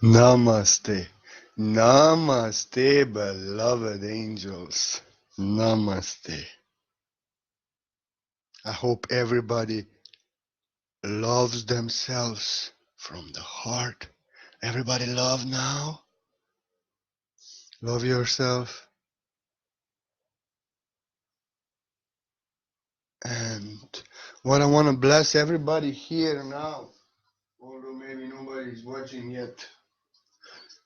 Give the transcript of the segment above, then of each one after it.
Namaste. Namaste, beloved angels. Namaste. I hope everybody loves themselves from the heart. Everybody love now. Love yourself. And what I want to bless everybody here now, although maybe nobody's watching yet,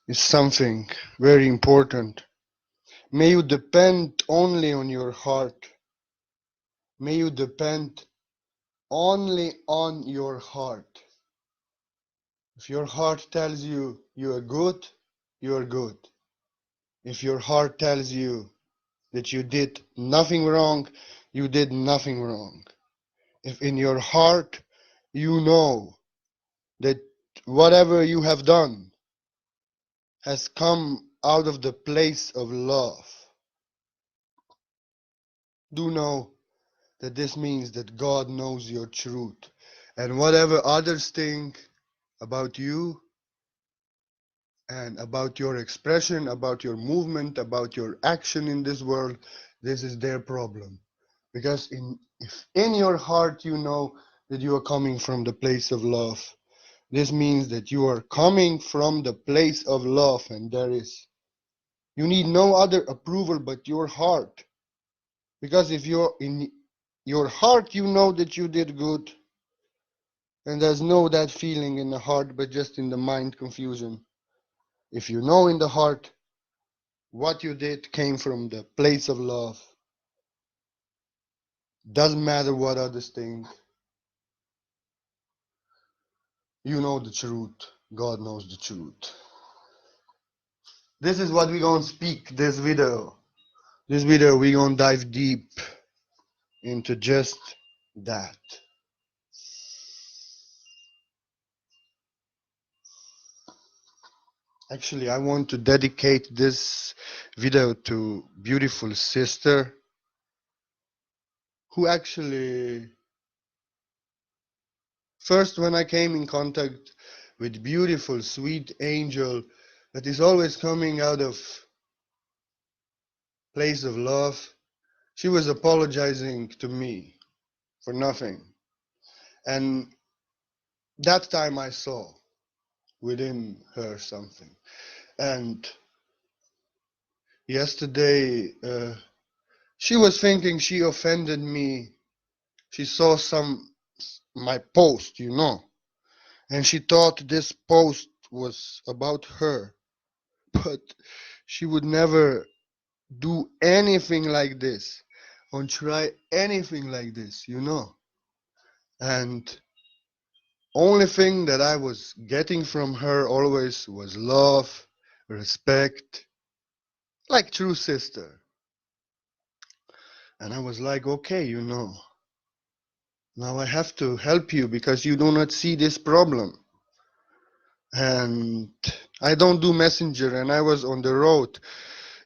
is something very important. May you depend only on your heart. May you depend only on your heart. If your heart tells you you are good, you are good. If your heart tells you that you did nothing wrong, you did nothing wrong. If in your heart you know that whatever you have done has come out of the place of love, do know that this means that God knows your truth. And whatever others think about you, and about your expression, about your movement, about your action in this world, this is their problem. Because if in your heart you know that you are coming from the place of love, this means that you are coming from the place of love, and you need no other approval but your heart. Because if you're in your heart, you know that you did good, and there's no that feeling in the heart, but just in the mind confusion. If you know in the heart what you did came from the place of love. Doesn't matter what others think. You know the truth. God knows the truth. This is what we're gonna speak this video. This video we're gonna dive deep into just that. Actually, I want to dedicate this video to beautiful sister who actually first when I came in contact with beautiful sweet angel that is always coming out of place of love. She was apologizing to me for nothing. And that time I saw within her something. And yesterday, she was thinking she offended me. She saw my post, and she thought this post was about her. But she would never do anything like this or try anything like this. And only thing that I was getting from her always was love, respect, like true sister. And I was like, okay, now I have to help you because you do not see this problem. And I don't do messenger and I was on the road.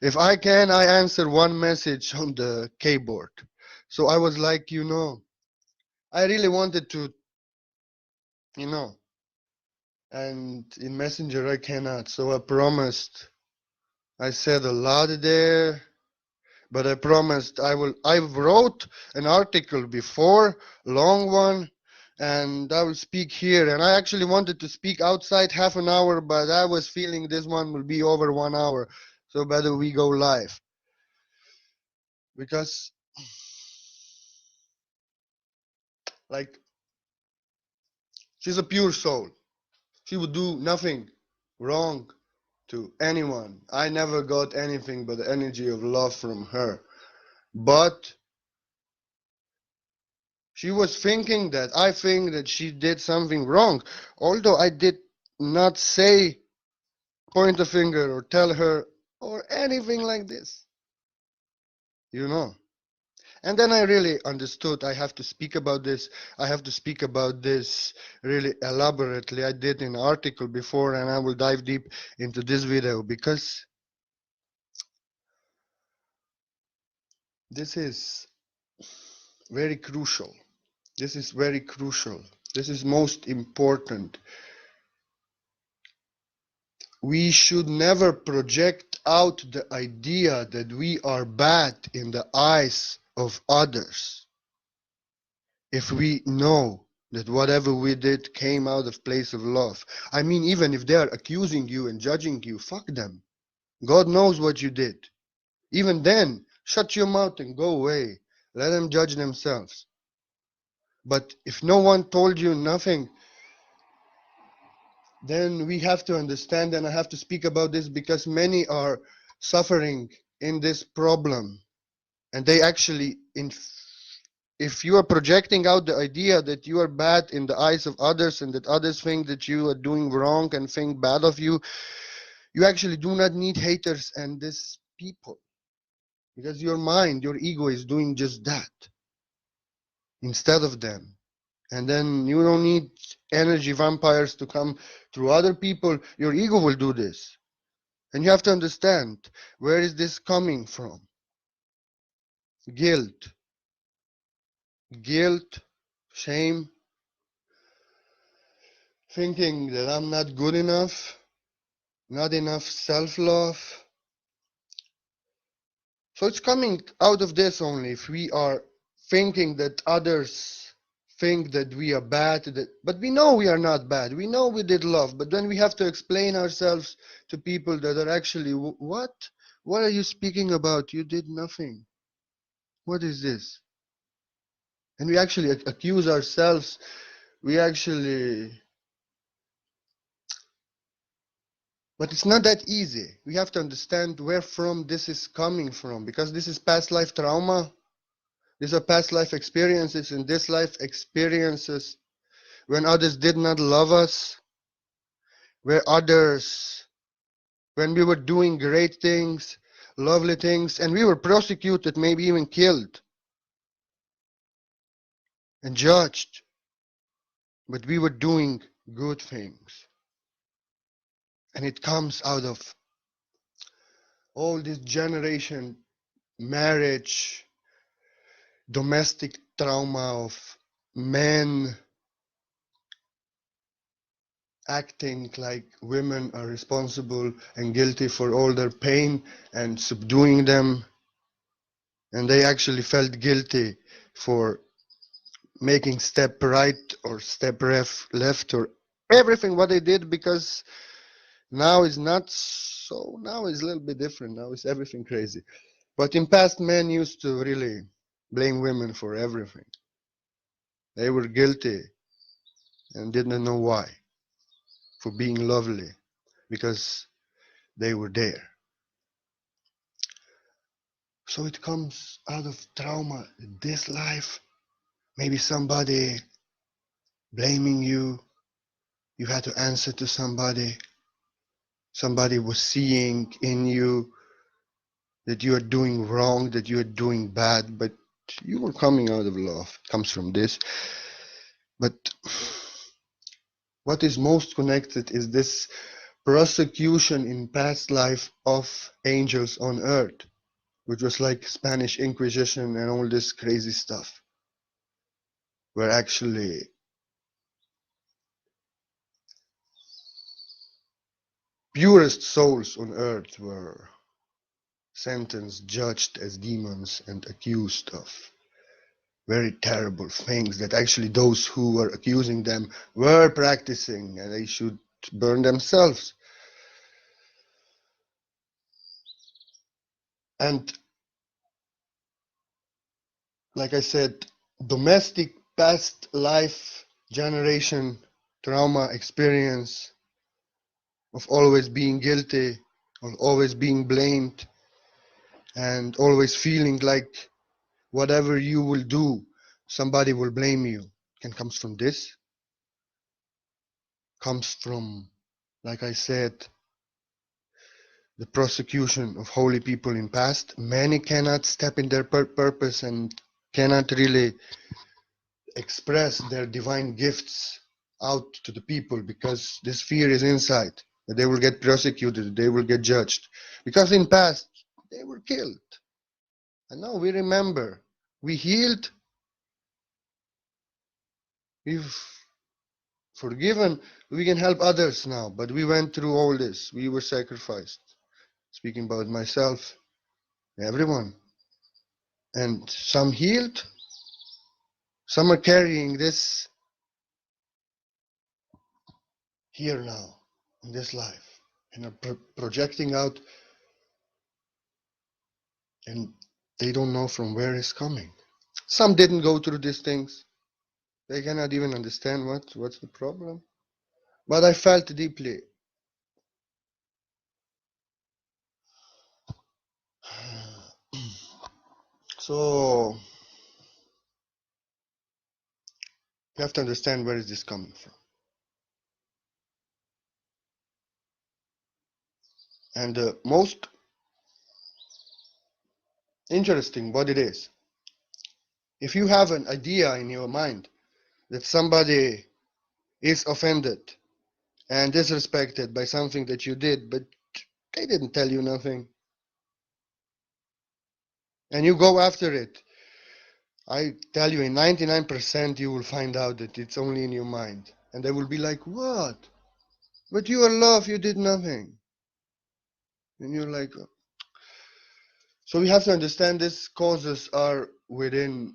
If I can, I answer one message on the keyboard. So I was like, I really wanted to, you know, and in messenger I cannot. So I promised. I said a lot there, but I promised I will. I wrote an article before, long one, and I will speak here. And I actually wanted to speak outside half an hour, but I was feeling this one will be over 1 hour, so better we go live because, like, she's a pure soul. She would do nothing wrong to anyone. I never got anything but the energy of love from her, but she was thinking that I think that she did something wrong, although I did not say point a finger or tell her or anything like this, you know. And then I really understood I have to speak about this. I have to speak about this really elaborately. I did an article before and I will dive deep into this video because this is very crucial. This is very crucial. This is most important. we should never project out the idea that we are bad in the eyes of others if we know that whatever we did came out of place of love. I mean, even if they are accusing you and judging you, fuck them. God knows what you did. Even then, shut your mouth and go away. Let them judge themselves. But if no one told you nothing, then we have to understand, and I have to speak about this because many are suffering in this problem. And they actually, if you are projecting out the idea that you are bad in the eyes of others and that others think that you are doing wrong and think bad of you, you actually do not need haters and these people. Because your mind, your ego is doing just that instead of them. And then you don't need energy vampires to come through other people. Your ego will do this. And you have to understand, where is this coming from? Guilt. Guilt, shame, thinking that I'm not good enough, not enough self-love. So it's coming out of this only if we are thinking that others think that we are bad, but we know we are not bad. We know we did love, but then we have to explain ourselves to people that are actually, what? What are you speaking about? You did nothing. What is this? And we actually accuse ourselves. We actually, but it's not that easy. We have to understand where from this is coming from, because this is past life trauma. These are past life experiences, and this life experiences when others did not love us, where others, when we were doing great things, lovely things, and we were prosecuted, maybe even killed and judged, but we were doing good things. And it comes out of all this generation, marriage, domestic trauma of men acting like women are responsible and guilty for all their pain and subduing them. And they actually felt guilty for making step right or step left or everything what they did, because now is not so, now is a little bit different. Now is everything crazy. But in past, men used to really blame women for everything. They were guilty and didn't know why, for being lovely, because they were there. So it comes out of trauma, this life. Maybe somebody blaming you, you had to answer to somebody. Somebody was seeing in you that you are doing wrong, that you are doing bad, but you were coming out of love. It comes from this. But what is most connected is this prosecution in past life of angels on earth, which was like Spanish Inquisition and all this crazy stuff, where actually purest souls on earth were sentenced, judged as demons, and accused of very terrible things that actually those who were accusing them were practicing, and they should burn themselves. And like I said, domestic past life generation trauma experience of always being guilty, of always being blamed, and always feeling like whatever you will do, somebody will blame you, can comes from this, comes from, like I said, the prosecution of holy people in past. Many cannot step in their purpose and cannot really express their divine gifts out to the people because this fear is inside, that they will get persecuted, they will get judged. Because in past, they were killed. And now we remember, we healed, we've forgiven, we can help others now. But we went through all this. We were sacrificed. Speaking about myself, everyone. And some healed, some are carrying this here now, in this life, and are projecting out, and they don't know from where it's coming. Some didn't go through these things. They cannot even understand what's the problem. But I felt deeply. So you have to understand where is this coming from. And the most interesting what it is, if you have an idea in your mind that somebody is offended and disrespected by something that you did, but they didn't tell you nothing, and you go after it, I tell you, in 99% you will find out that it's only in your mind. And they will be like, what? But you are love, you did nothing. And you're like, "Oh." So we have to understand these causes are within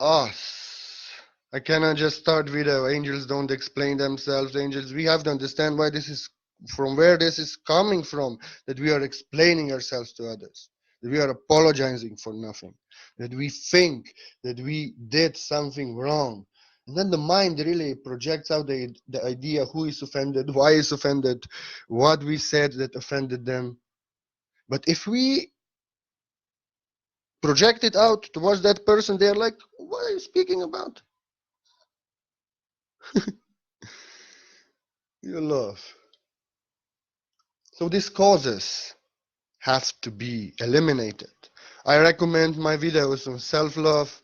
us. I cannot just start with angels don't explain themselves. Angels, we have to understand why this is, from where this is coming from, that we are explaining ourselves to others, that we are apologizing for nothing, that we think that we did something wrong. And then the mind really projects out the idea who is offended, why is offended, what we said that offended them. But if we project it out towards that person, they're like, what are you speaking about? You laugh. So these causes have to be eliminated. I recommend my videos on self-love.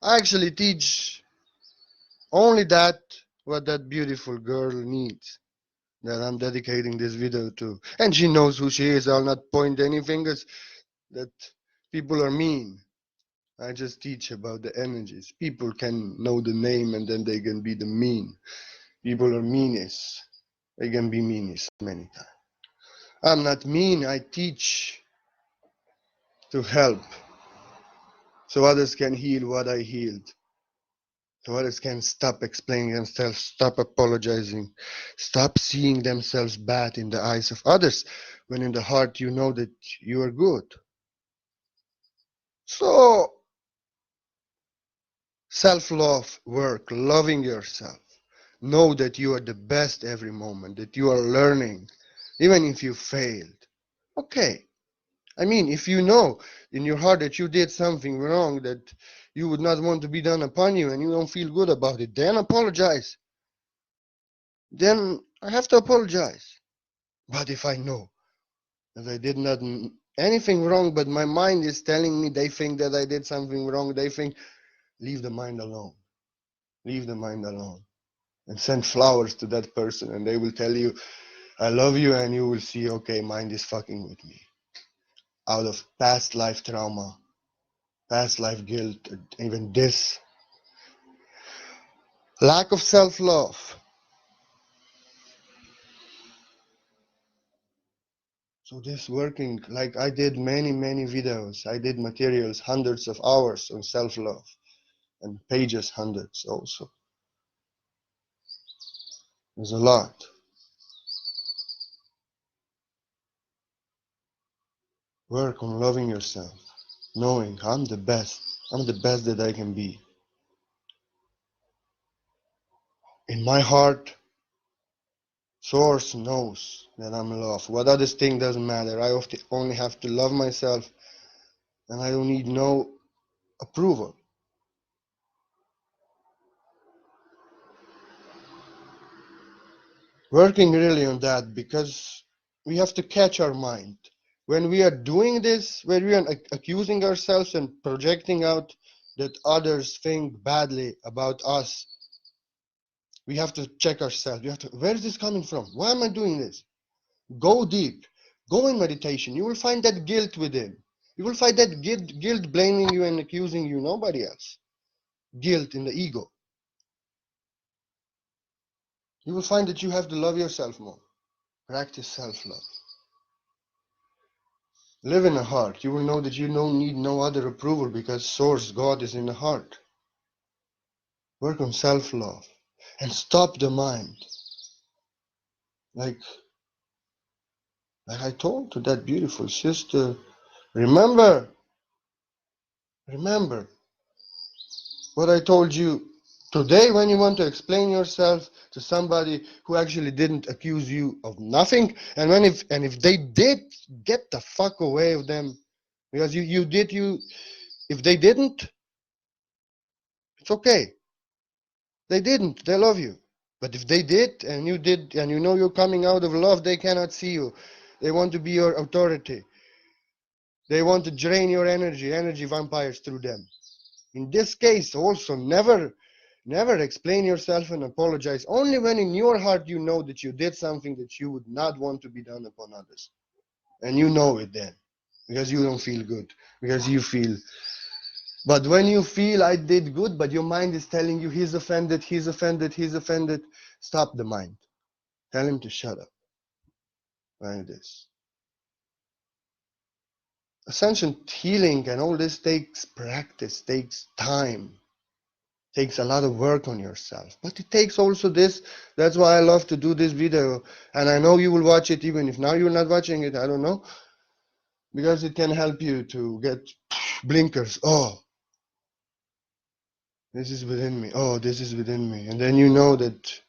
I actually teach only that what that beautiful girl needs, that I'm dedicating this video to. And she knows who she is. I'll not point any fingers that people are mean. I just teach about the energies. People can know the name and then they can be the mean. People are meanest. They can be meanest many times. I'm not mean. I teach to help so others can heal what I healed. So others can stop explaining themselves, stop apologizing, stop seeing themselves bad in the eyes of others when in the heart you know that you are good. So, self love work, loving yourself. Know that you are the best every moment, that you are learning, even if you failed. Okay. I mean, if you know in your heart that you did something wrong that you would not want to be done upon you and you don't feel good about it, then apologize. Then I have to apologize. But if I know that I did not anything wrong, but my mind is telling me they think that I did something wrong, they think, leave the mind alone. Leave the mind alone. And send flowers to that person and they will tell you, I love you, and you will see, okay, mind is fucking with me. Out of past life trauma, past life guilt, even this lack of self-love. So this working, like I did many videos. I did materials, hundreds of hours on self-love, and pages, hundreds also. There's a lot. Work on loving yourself, knowing I'm the best. I'm the best that I can be. In my heart, source knows that I'm loved. What other thing doesn't matter. I only have to love myself, and I don't need no approval. Working really on that, because we have to catch our mind when we are doing this, when we are accusing ourselves and projecting out that others think badly about us. We have to check ourselves. We have to, where is this coming from? Why am I doing this? Go deep. Go in meditation. You will find that guilt within. You will find that guilt blaming you and accusing you, nobody else. Guilt in the ego. You will find that you have to love yourself more. Practice self-love. Live in the heart. You will know that you don't need no other approval because Source, God, is in the heart. Work on self-love and stop the mind. Like I told to that beautiful sister, remember what I told you today when you want to explain yourself to somebody who actually didn't accuse you of nothing, and if they did, get the fuck away with them, because you if they didn't, it's okay. They didn't. They love you. But if they did, and you did, and you know you're coming out of love, they cannot see you. They want to be your authority. They want to drain your energy vampires through them. In this case, also, never explain yourself and apologize. Only when in your heart you know that you did something that you would not want to be done upon others. And you know it then. Because you don't feel good. Because you feel. But when you feel I did good, but your mind is telling you he's offended, stop the mind. Tell him to shut up. Like this. Ascension healing and all this takes practice, takes time, takes a lot of work on yourself. But it takes also this. That's why I love to do this video. And I know you will watch it even if now you're not watching it. I don't know. Because it can help you to get blinkers. Oh, this is within me. Oh, this is within me. And then you know that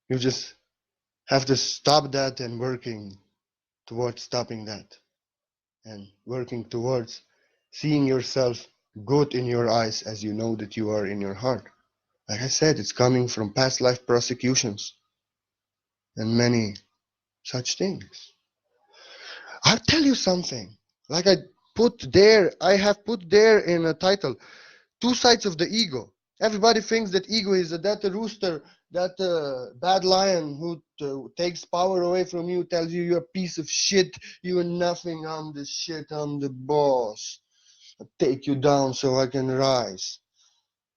you just have to stop that and working towards stopping that. And working towards seeing yourself good in your eyes as you know that you are in your heart. Like I said, it's coming from past life prosecutions and many such things. I'll tell you something. Like I have put there in a title, two sides of the ego. Everybody thinks that ego is that rooster, that bad lion who takes power away from you, tells you you're a piece of shit, you are nothing, I'm the shit, I'm the boss. I'll take you down so I can rise.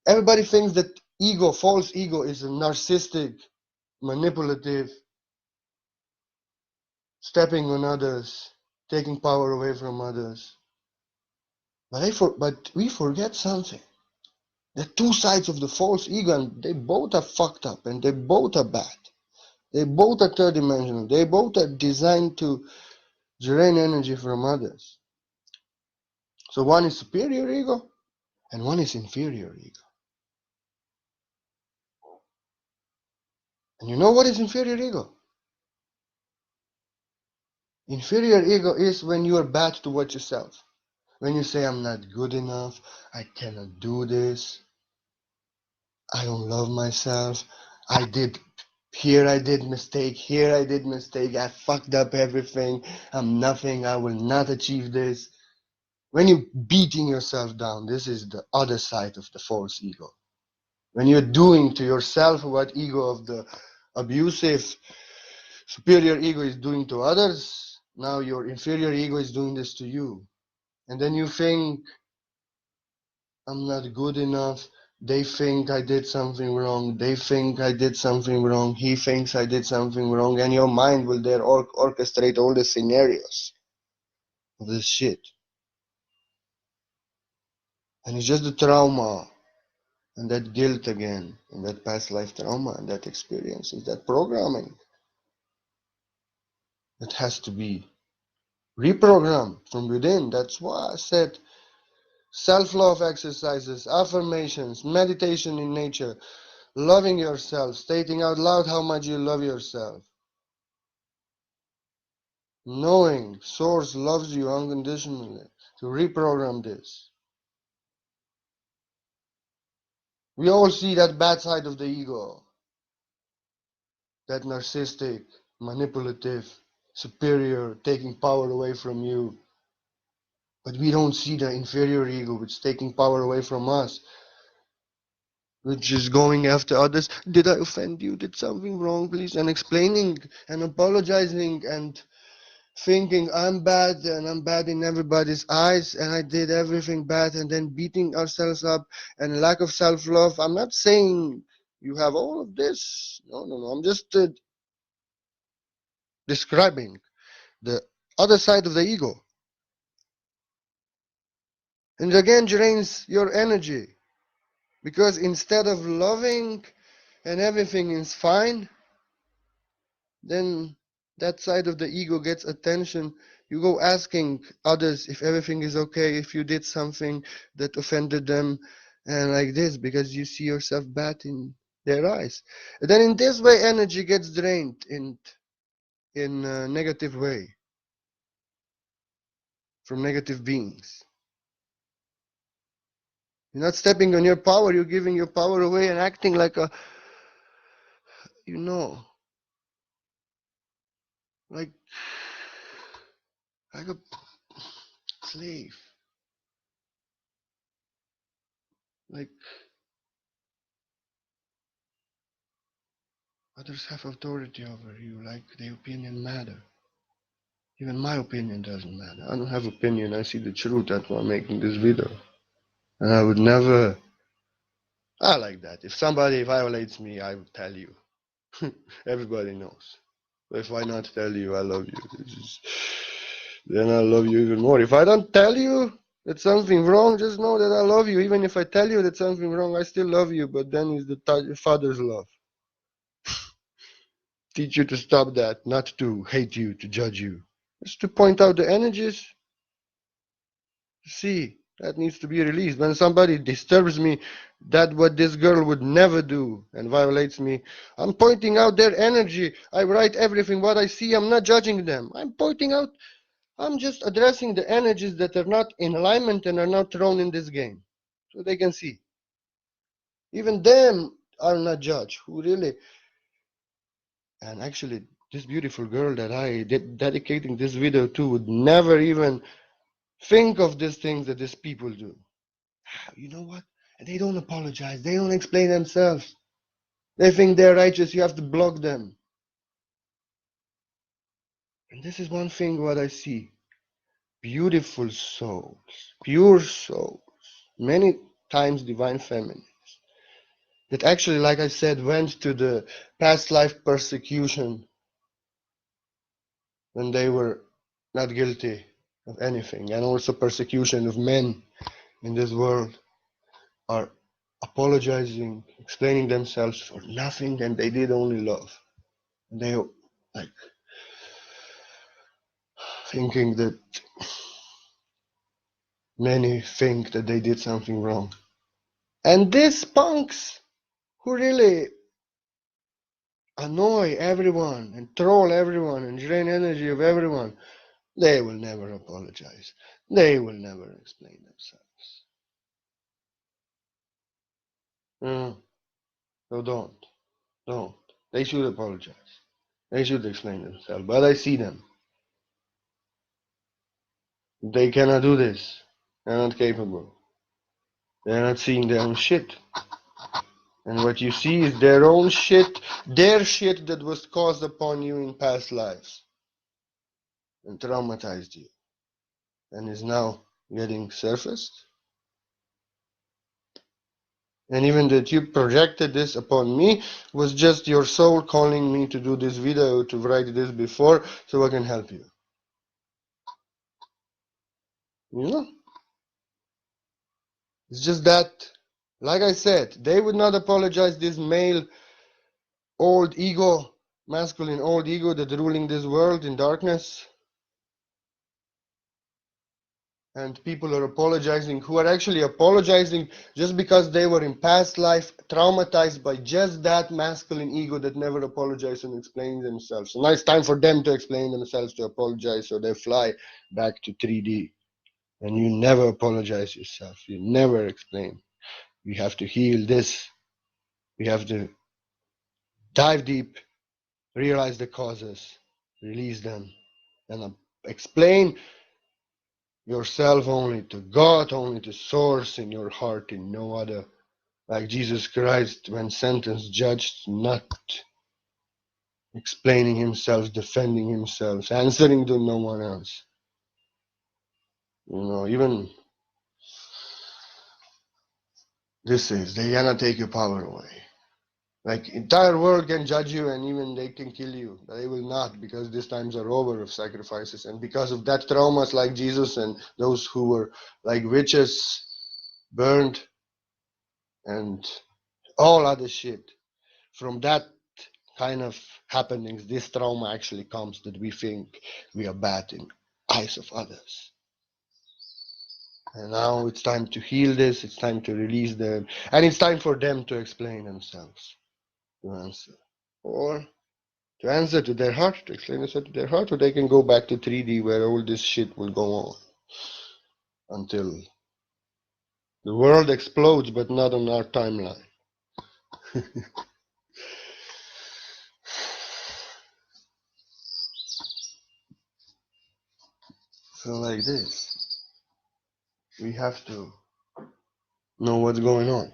Everybody thinks that ego, false ego, is a narcissistic, manipulative, stepping on others, taking power away from others. But we forget something. The two sides of the false ego, and they both are fucked up, and they both are bad. They both are third dimensional. They both are designed to drain energy from others. So one is superior ego, and one is inferior ego. And you know what is inferior ego? Inferior ego is when you are bad towards yourself. When you say, I'm not good enough, I cannot do this, I don't love myself, I did I did mistake, here I did mistake, I fucked up everything, I'm nothing, I will not achieve this. When you're beating yourself down, this is the other side of the false ego. When you're doing to yourself what ego of the abusive superior ego is doing to others, now your inferior ego is doing this to you. And then you think, I'm not good enough. They think I did something wrong. They think I did something wrong. He thinks I did something wrong. And your mind will there orchestrate all the scenarios of this shit. And it's just the trauma and that guilt again, and that past life trauma and that experience, and that programming that has to be reprogrammed from within. That's why I said self-love exercises, affirmations, meditation in nature, loving yourself, stating out loud how much you love yourself, knowing Source loves you unconditionally, to reprogram this. We all see that bad side of the ego, that narcissistic, manipulative, superior, taking power away from you. But we don't see the inferior ego, which is taking power away from us, which is going after others. Did I offend you? Did something wrong, please? And explaining and apologizing and thinking I'm bad and I'm bad in everybody's eyes and I did everything bad, and then beating ourselves up and lack of self-love. I'm not saying You have all of this. No, no, no. I'm just describing the other side of the ego. And again drains your energy. Because instead of loving and everything is fine, then that side of the ego gets attention. You go asking others if everything is okay, if you did something that offended them, and like this, because you see yourself bad in their eyes. And then in this way, energy gets drained in a negative way from negative beings. You're not stepping on your power, you're giving your power away and acting like a, you know, like, like a slave. Like others have authority over you, like their opinion matter. Even my opinion doesn't matter. I don't have opinion, I see the truth, that's why I'm making this video. And I would never, I like that. If somebody violates me, I would tell you. Everybody knows. If I not tell you I love you, then I love you even more. If I don't tell you that something wrong, just know that I love you. Even if I tell you that something wrong, I still love you. But then is the Father's love. Teach you to stop that, not to hate you, to judge you. Just to point out the energies. See, that needs to be released. When somebody disturbs me, that what this girl would never do and violates me, I'm pointing out their energy. I write everything what I see. I'm not judging them. I'm pointing out. I'm just addressing the energies that are not in alignment and are not thrown in this game, so they can see. Even them are not judged. Who really? And actually, this beautiful girl that I did dedicating this video to would never even think of these things that these people do. You know what? They don't apologize. They don't explain themselves. They think they're righteous. You have to block them. And this is one thing what I see. Beautiful souls, pure souls, many times divine feminines, that actually, like I said, went to the past life persecution when they were not guilty of anything, and also persecution of men in this world, are apologizing, explaining themselves for nothing, and they did only love. And they like thinking that many think that they did something wrong. And these punks who really annoy everyone and troll everyone and drain energy of everyone, they will never apologize. They will never explain themselves. So don't. They should apologize. They should explain themselves. But I see them. They cannot do this. They're not capable. They're not seeing their own shit. And what you see is their own shit, their shit that was caused upon you in past lives and traumatized you and is now getting surfaced. And even that you projected this upon me was just your soul calling me to do this video, to write this before, so I can help you. You know? It's just that, like I said, they would not apologize, this male old ego, masculine old ego that ruling this world in darkness. And people are apologizing, who are actually apologizing just because they were in past life traumatized by just that masculine ego that never apologized and explained themselves. So now it's time for them to explain themselves, to apologize, so they fly back to 3D. And you never apologize yourself. You never explain. We have to heal this. We have to dive deep, realize the causes, release them, and explain yourself only to God, only to source in your heart, in no other. Like Jesus Christ, when sentenced, judged, not explaining himself, defending himself, answering to no one else. You know, even this is, they cannot take your power away. Like entire world can judge you and even they can kill you. They will not, because these times are over of sacrifices. And because of that traumas like Jesus and those who were like witches burned and all other shit. From that kind of happenings, this trauma actually comes that we think we are bad in eyes of others. And now it's time to heal this, it's time to release them, and it's time for them to explain themselves, to answer. Or to answer to their heart, to explain themselves to their heart, or they can go back to 3D where all this shit will go on until the world explodes, but not on our timeline. So like this, we have to know what's going on.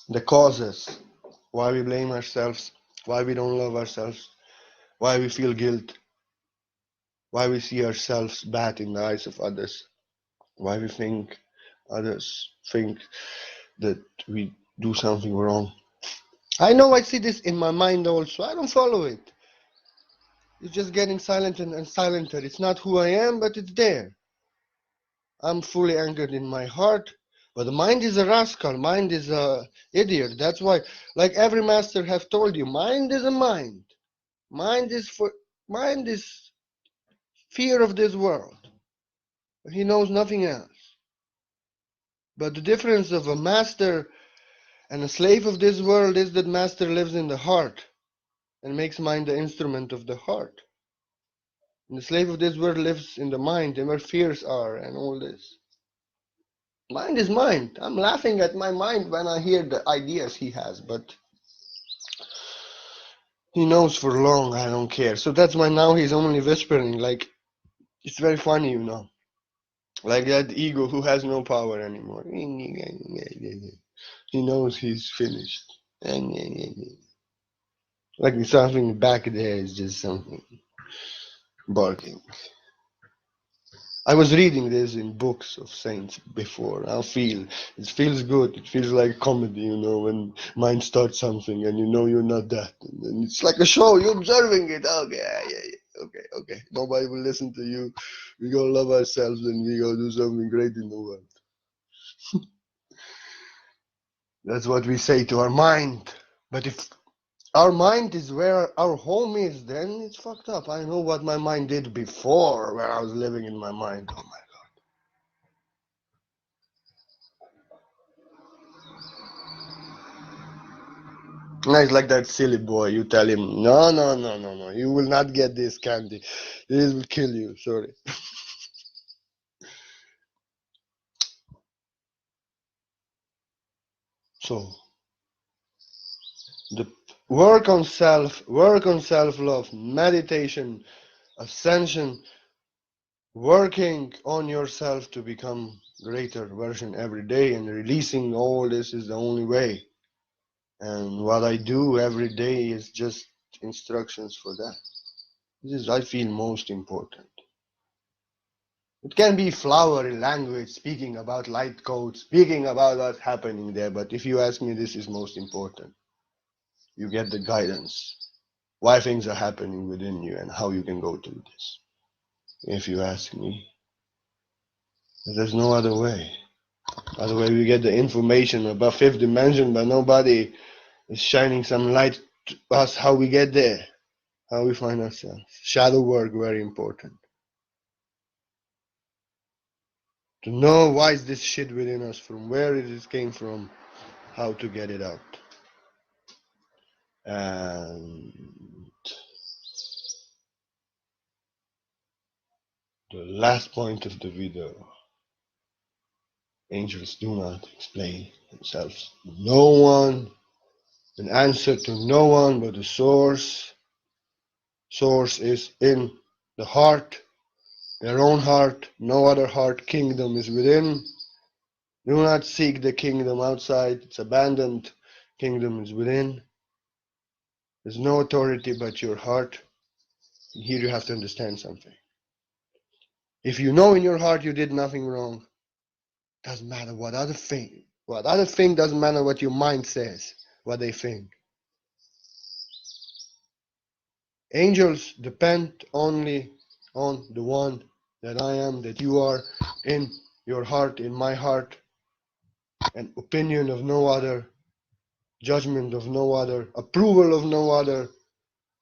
The causes, why we blame ourselves, why we don't love ourselves, why we feel guilt, why we see ourselves bad in the eyes of others, why we think others think that we do something wrong. I know I see this in my mind also. I don't follow it. It's just getting silenter and silenter. It's not who I am, but it's there. I'm fully anchored in my heart. But the mind is a rascal. Mind is a idiot. That's why, like every master have told you, mind is a mind. Mind is fear of this world. He knows nothing else. But the difference of a master and a slave of this world is that master lives in the heart and makes mind the instrument of the heart. And the slave of this world lives in the mind and where fears are and all this. Mind is mind. I'm laughing at my mind when I hear the ideas he has, but he knows for long I don't care. So that's why now he's only whispering. Like, it's very funny, you know. Like that ego who has no power anymore. He knows he's finished. Like something back there is just something barking. I was reading this in books of saints before. It feels good. It feels like comedy, you know, when mind starts something and you know you're not that. And it's like a show. You're observing it. Okay, yeah. Okay. Nobody will listen to you. We go love ourselves and we go do something great in the world. That's what we say to our mind. But if our mind is where our home is, then it's fucked up. I know what my mind did before, where I was living in my mind. Oh my Nice, like that silly boy. You tell him, no. You will not get this candy. This will kill you. Sorry. So the work on self-love, meditation, ascension, working on yourself to become greater version every day, and releasing all this is the only way. And what I do every day is just instructions for that. This is, I feel, most important. It can be flowery language, speaking about light codes, speaking about what's happening there, but if you ask me, this is most important. You get the guidance, why things are happening within you and how you can go through this. If you ask me, there's no other way. Other way we get the information about fifth dimension, but nobody is shining some light to us how we get there, how we find ourselves. Shadow work, very important. To know why is this shit within us, from where it came from, how to get it out. And the last point of the video, angels do not explain themselves. No one, an answer to no one but the source. Source is in the heart, their own heart, no other heart. Kingdom is within. Do not seek the kingdom outside, it's abandoned. Kingdom is within. There's no authority but your heart. And here you have to understand something. If you know in your heart you did nothing wrong, Doesn't matter what other think. What other think doesn't matter what your mind says, what they think. Angels depend only on the one that I am, that you are, in your heart, in my heart, and opinion of no other, judgment of no other, approval of no other,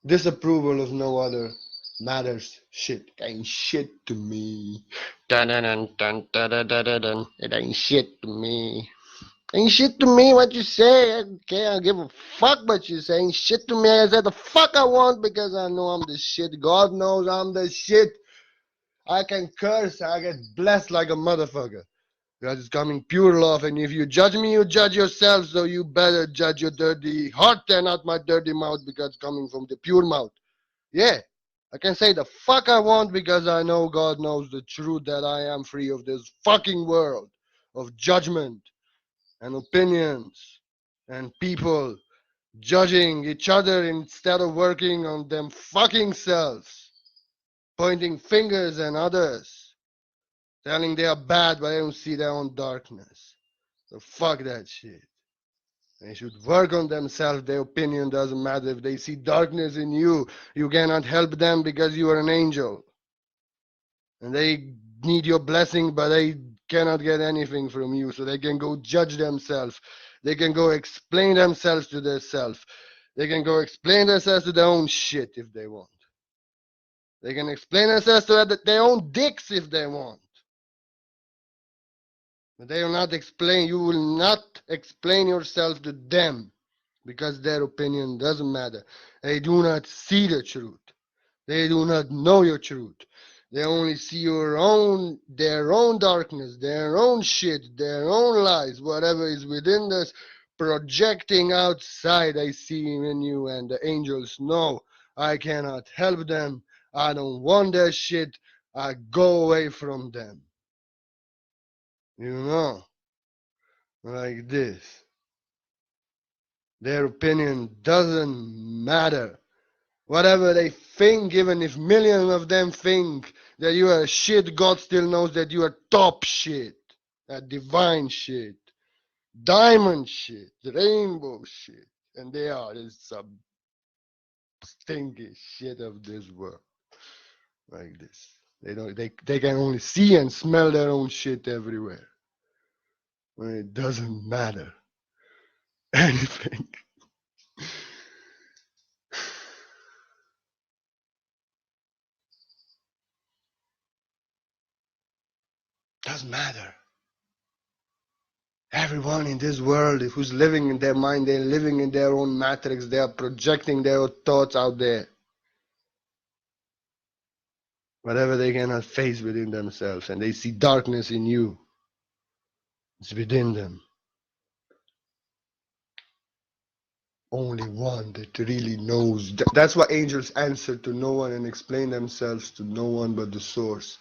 disapproval of no other matters. Shit ain't shit to me. Dun, dun, dun, dun, dun, dun, dun, dun. It ain't shit to me. Ain't shit to me what you say. I can't give a fuck what you say. Ain't shit to me. I say the fuck I want because I know I'm the shit. God knows I'm the shit. I can curse. I get blessed like a motherfucker. Because it's coming pure love. And if you judge me, you judge yourself. So you better judge your dirty heart and not my dirty mouth because it's coming from the pure mouth. Yeah. I can say the fuck I want because I know God knows the truth that I am free of this fucking world of judgment and opinions and people judging each other instead of working on them fucking selves, pointing fingers at others, telling they are bad but they don't see their own darkness. So fuck that shit. They should work on themselves. Their opinion doesn't matter. If they see darkness in you, you cannot help them because you are an angel. And they need your blessing, but they cannot get anything from you. So they can go judge themselves. They can go explain themselves to themselves. They can go explain themselves to their own shit if they want. They can explain themselves to their own dicks if they want. But they will not explain. You will not explain yourself to them because their opinion doesn't matter. They do not see the truth. They do not know your truth. They only see their own darkness, their own shit, their own lies, whatever is within this projecting outside. I see in you, and the angels know I cannot help them. I don't want their shit. I go away from them. You know, like this. Their opinion doesn't matter. Whatever they think, even if millions of them think that you are shit, God still knows that you are top shit. That divine shit. Diamond shit. Rainbow shit. And they are some stinky shit of this world. Like this. They can only see and smell their own shit everywhere. When it doesn't matter. Anything. Doesn't matter. Everyone in this world who's living in their mind, they're living in their own matrix, they are projecting their own thoughts out there. Whatever they cannot face within themselves, and they see darkness in you, it's within them. Only one that really knows. That's why angels answer to no one and explain themselves to no one but the source.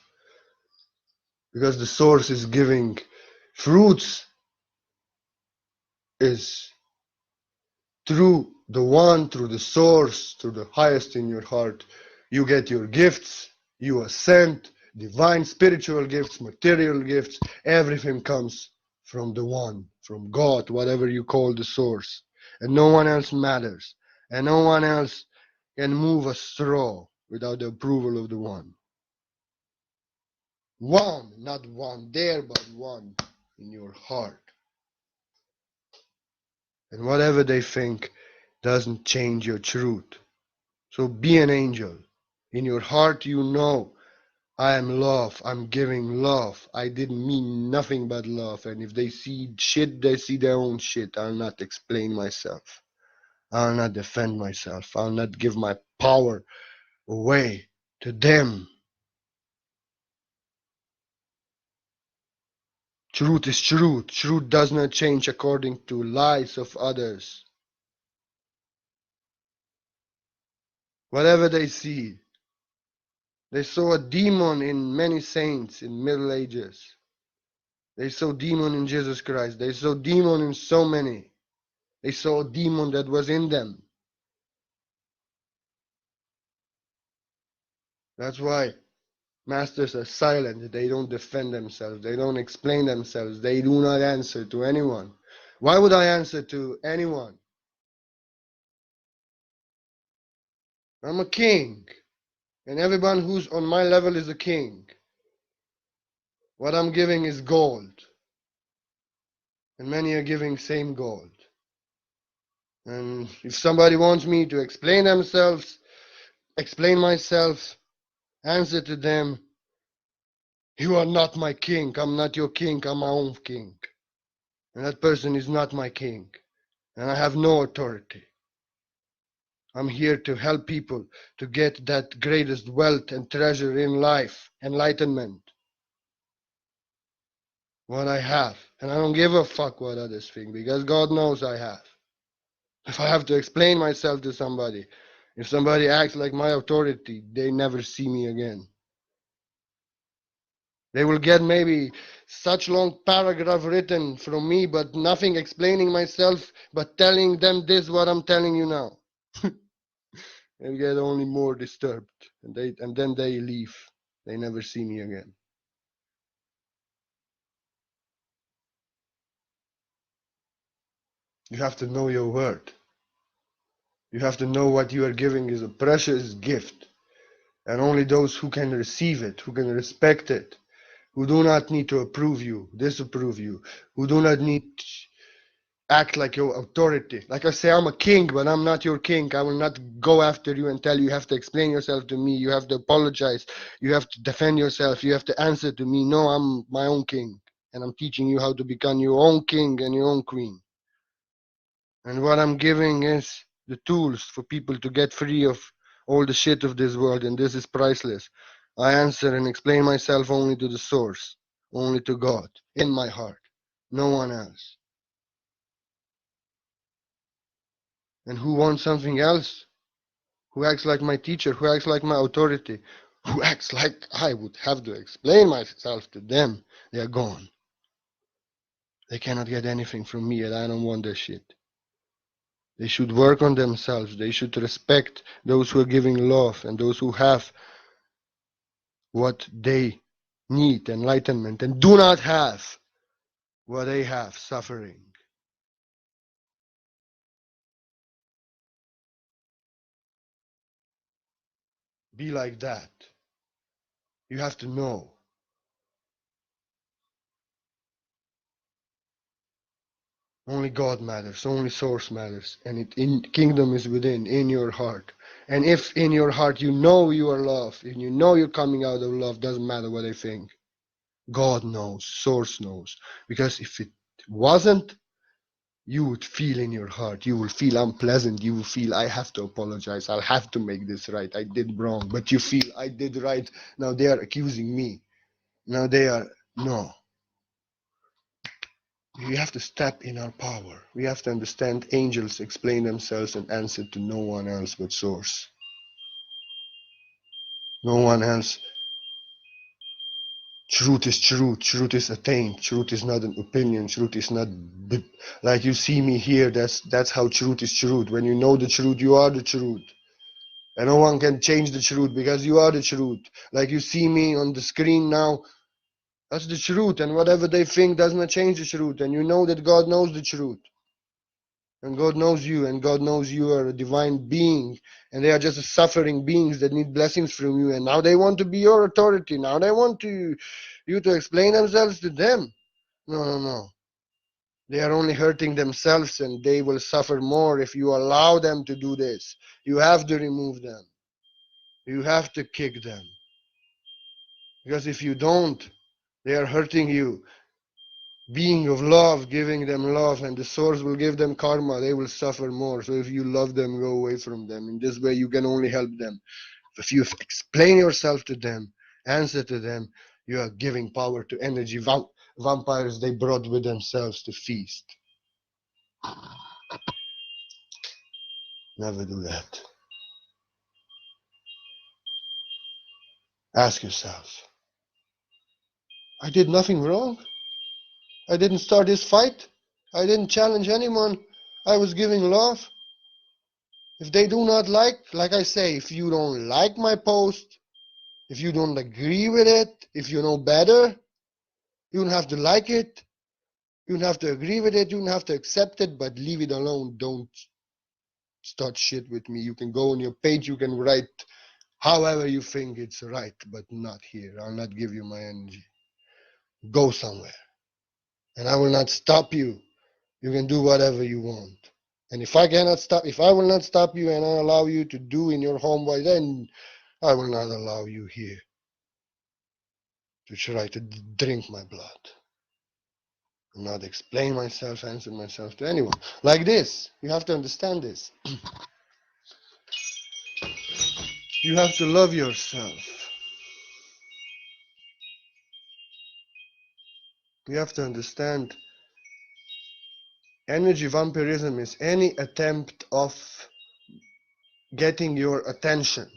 Because the source is giving fruits, is through the one, through the source, through the highest in your heart. You get your gifts, you are sent, divine spiritual gifts, material gifts, everything comes from the one, from God, whatever you call the source. And no one else matters. And no one else can move a straw without the approval of the one. One, not one there, but one in your heart. And whatever they think doesn't change your truth. So be an angel. In your heart, you know, I am love. I'm giving love. I didn't mean nothing but love. And if they see shit, they see their own shit. I'll not explain myself. I'll not defend myself. I'll not give my power away to them. Truth is truth. Truth does not change according to lies of others. Whatever they see, they saw a demon in many saints in Middle Ages. They saw demon in Jesus Christ. They saw demon in so many. They saw a demon that was in them. That's why Masters are silent. They don't defend themselves. They don't explain themselves. They do not answer to anyone. Why would I answer to anyone? I'm a king, and everyone who's on my level is a king. What I'm giving is gold, and many are giving same gold. And if somebody wants me to explain themselves, explain myself, answer to them, you are not my king. I'm not your king. I'm my own king. And that person is not my king. And I have no authority. I'm here to help people to get that greatest wealth and treasure in life, enlightenment. What I have. And I don't give a fuck what others think because God knows I have. If I have to explain myself to somebody, if somebody acts like my authority, they never see me again. They will get maybe such long paragraph written from me, but nothing explaining myself, but telling them this what I'm telling you now. They get only more disturbed, and then they leave. They never see me again. You have to know your word. You have to know what you are giving is a precious gift, and only those who can receive it, who can respect it, who do not need to approve you, disapprove you, who do not need act like your authority. Like I say, I'm a king, but I'm not your king. I will not go after you and tell you you have to explain yourself to me. You have to apologize. You have to defend yourself. You have to answer to me. No, I'm my own king. And I'm teaching you how to become your own king and your own queen. And what I'm giving is the tools for people to get free of all the shit of this world. And this is priceless. I answer and explain myself only to the source, only to God, in my heart, no one else. And who wants something else? Who acts like my teacher? Who acts like my authority? Who acts like I would have to explain myself to them? They are gone. They cannot get anything from me, and I don't want their shit. They should work on themselves. They should respect those who are giving love and those who have what they need, enlightenment, and do not have what they have, suffering. Be like that. You have to know. Only God matters, only source matters, and kingdom is within, in your heart. And if in your heart you know you are love, and you know you're coming out of love, doesn't matter what they think. God knows, source knows. Because if it wasn't, you would feel in your heart, you will feel unpleasant, you will feel I have to apologize, I'll have to make this right, I did wrong. But you feel I did right, now they are accusing me. Now they are, no. We have to step in our power. We have to understand angels explain themselves and answer to no one else but Source. No one else. Truth is truth. Truth is attained. Truth is not an opinion. Truth is not like you see me here. That's how truth is truth. When you know the truth, you are the truth. And no one can change the truth because you are the truth. Like you see me on the screen now, that's the truth. And whatever they think does not change the truth. And you know that God knows the truth. And God knows you, and God knows you are a divine being, and they are just suffering beings that need blessings from you. And now they want to be your authority. Now they want you to explain themselves to them. No, no, no. They are only hurting themselves, and they will suffer more if you allow them to do this. You have to remove them. You have to kick them. Because if you don't, they are hurting you. Being of love, giving them love, and the source will give them karma, they will suffer more. So if you love them, go away from them. In this way, you can only help them. If you explain yourself to them, answer to them, you are giving power to energy vampires they brought with themselves to feast. Never do that. Ask yourself, I did nothing wrong. I didn't start this fight. I didn't challenge anyone. I was giving love. If they do not like I say, if you don't like my post, If you don't agree with it, if you know better, you don't have to like it. You don't have to agree with it. You don't have to accept it, but leave it alone. Don't start shit with me. You can go on your page, you can write however you think it's right, but not here. I'll not give you my energy. Go somewhere. And I will not stop you. You can do whatever you want. And if I will not stop you and I allow you to do in your home, why then I will not allow you here to try to drink my blood. I'll not explain myself, answer myself to anyone. Like this. You have to understand this. You have to love yourself. You have to understand energy vampirism is any attempt of getting your attention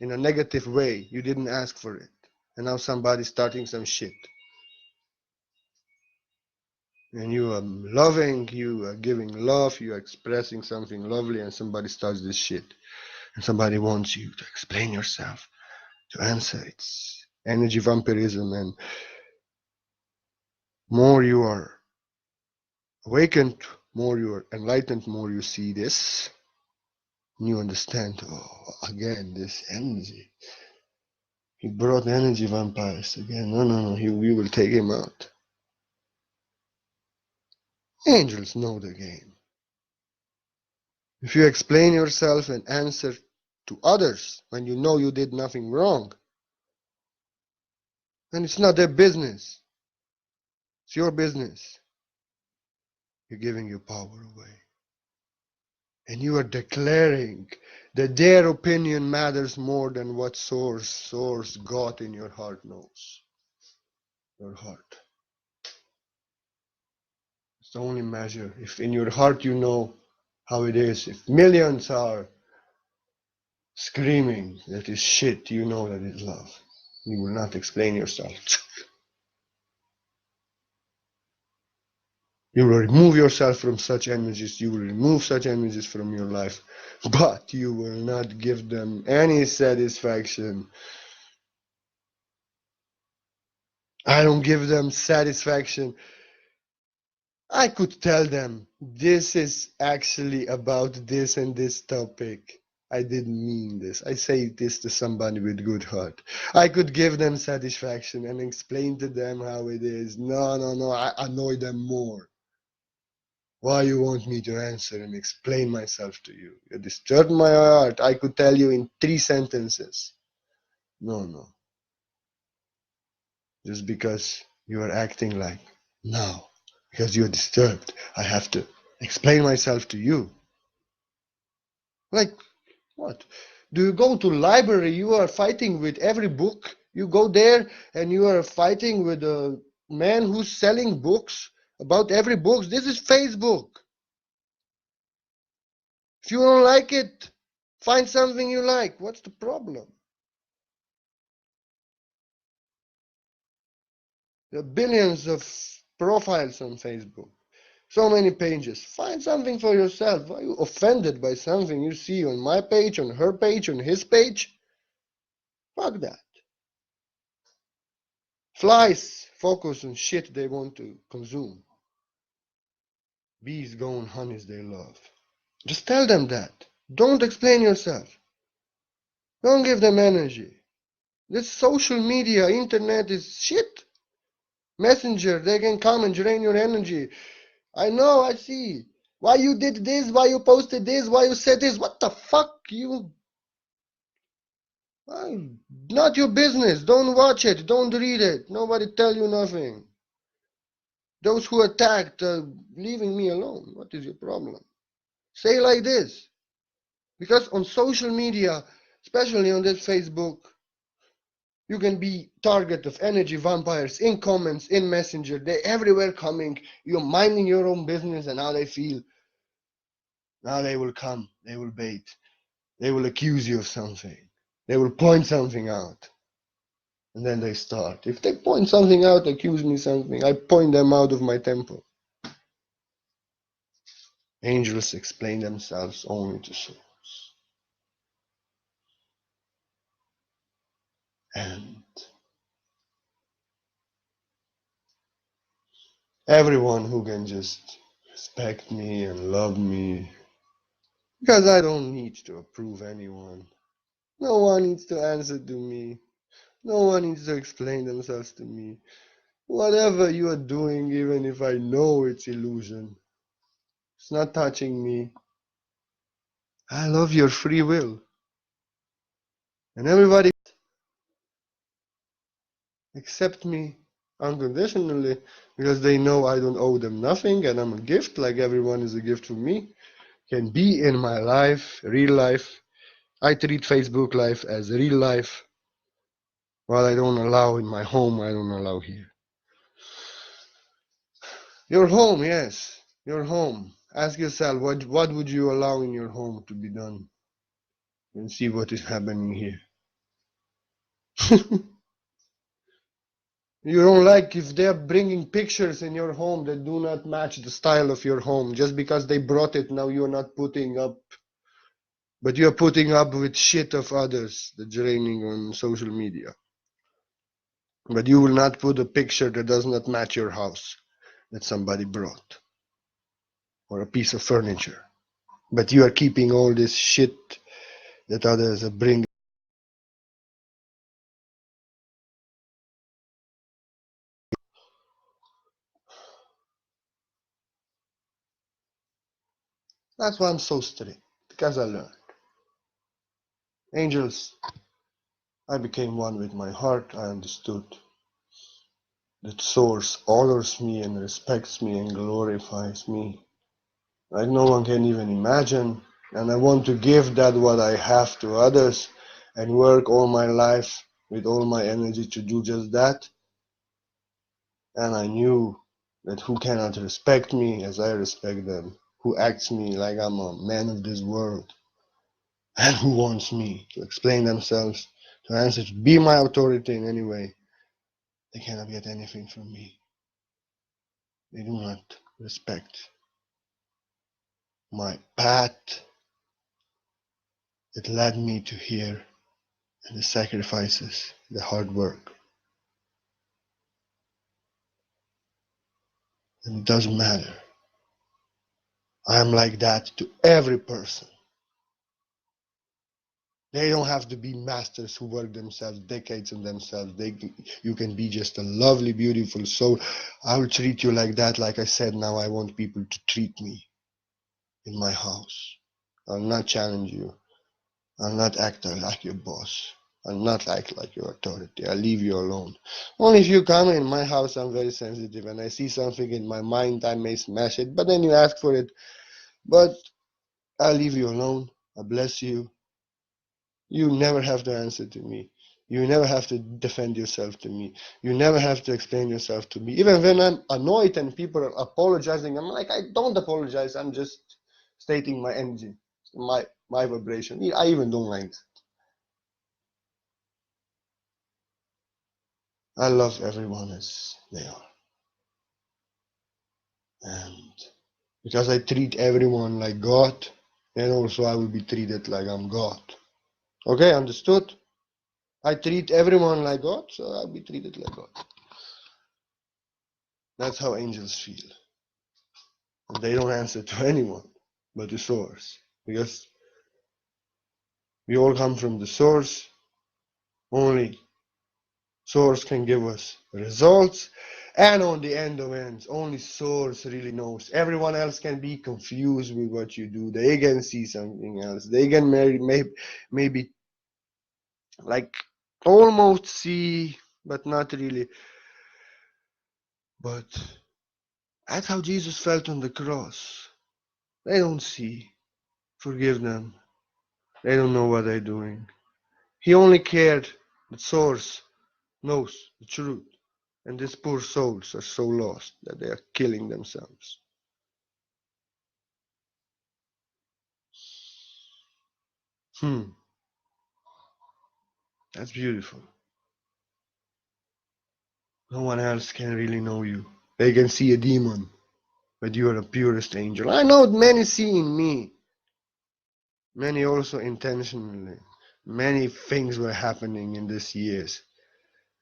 in a negative way. You didn't ask for it. And now somebody's starting some shit. And you are loving, you are giving love, you are expressing something lovely, and somebody starts this shit. And somebody wants you to explain yourself, to answer. It's energy vampirism. And more you are awakened, more you are enlightened, more you see this. And you understand, oh, again, this energy. He brought energy vampires again. No, no, no. We will take him out. Angels know the game. If you explain yourself and answer to others when you know you did nothing wrong, then it's not their business. It's your business. You're giving your power away. And you are declaring that their opinion matters more than what source God in your heart knows. Your heart. It's the only measure. If in your heart you know how it is, if millions are screaming that is shit, you know that is love. You will not explain yourself. You will remove yourself from such energies. You will remove such energies from your life. But you will not give them any satisfaction. I don't give them satisfaction. I could tell them this is actually about this and this topic. I didn't mean this. I say this to somebody with good heart. I could give them satisfaction and explain to them how it is. No, no, no. I annoy them more. Why you want me to answer and explain myself to you? You disturbed my heart. I could tell you in 3 sentences. No, no. Just because you are acting like no, because you're disturbed, I have to explain myself to you. Like what? Do you go to library? You are fighting with every book. You go there and you are fighting with a man who's selling books about every book. This is Facebook. If you don't like it, find something you like. What's the problem? There are billions of profiles on Facebook. So many pages. Find something for yourself. Are you offended by something you see on my page, on her page, on his page? Fuck that. Flies focus on shit they want to consume. Bees go on honeys they love. Just tell them that. Don't explain yourself. Don't give them energy. This social media, internet is shit. Messenger, they can come and drain your energy. I know, I see. Why you did this, why you posted this, why you said this, what the fuck? Not your business. Don't watch it, don't read it. Nobody tell you nothing. Those who attacked are leaving me alone. What is your problem? Say like this. Because on social media, especially on this Facebook, you can be target of energy vampires in comments, in messenger. They everywhere coming. You're minding your own business and how they feel. Now they will come. They will bait. They will accuse you of something. They will point something out. And then they start. If they point something out, accuse me something, I point them out of my temple. Angels explain themselves only to souls. And everyone who can just respect me and love me, because I don't need to approve anyone. No one needs to answer to me. No one needs to explain themselves to me. Whatever you are doing, even if I know it's illusion, it's not touching me. I love your free will. And everybody accept me unconditionally because they know I don't owe them nothing and I'm a gift, like everyone is a gift for me. Can be in my life, real life. I treat Facebook life as real life. What I don't allow in my home, I don't allow here. Your home, yes, your home. Ask yourself, what would you allow in your home to be done? And see what is happening here. You don't like if they're bringing pictures in your home that do not match the style of your home. Just because they brought it, now you're not putting up. But you're putting up with shit of others that's raining on social media. But you will not put a picture that does not match your house that somebody brought. Or a piece of furniture. But you are keeping all this shit that others are bringing. That's why I'm so strict. Because I learned. Angels, I became one with my heart. I understood that source honors me and respects me and glorifies me like no one can even imagine. And I want to give that what I have to others and work all my life with all my energy to do just that. And I knew that who cannot respect me as I respect them, who acts me like I'm a man of this world, and who wants me to explain themselves, to answer, to be my authority in any way, they cannot get anything from me. They do not respect my path that led me to here, and the sacrifices, the hard work. And it doesn't matter. I am like that to every person. They don't have to be masters who work themselves decades on themselves. You can be just a lovely, beautiful soul. I will treat you like that. Like I said, now I want people to treat me in my house. I'll not challenge you. I'll not act like your boss. I'll not act like your authority. I'll leave you alone. Only if you come in my house, I'm very sensitive and I see something in my mind, I may smash it, but then you ask for it. But I'll leave you alone. I bless you. You never have to answer to me. You never have to defend yourself to me. You never have to explain yourself to me. Even when I'm annoyed and people are apologizing, I'm like, I don't apologize. I'm just stating my energy, my vibration. I even don't like that. I love everyone as they are. And because I treat everyone like God, then also I will be treated like I'm God. Okay, understood? I treat everyone like God, so I'll be treated like God. That's how angels feel. And they don't answer to anyone but the source. Because we all come from the source. Only source can give us results. And on the end of ends, only source really knows. Everyone else can be confused with what you do. They can see something else. They can maybe like almost see, but not really. But that's how Jesus felt on the cross. They don't see. Forgive them. They don't know what they're doing. He only cared the source knows the truth. And these poor souls are so lost that they are killing themselves. That's beautiful. No one else can really know you. They can see a demon, but you are the purest angel. I know many see in me, many also intentionally. Many things were happening in these years,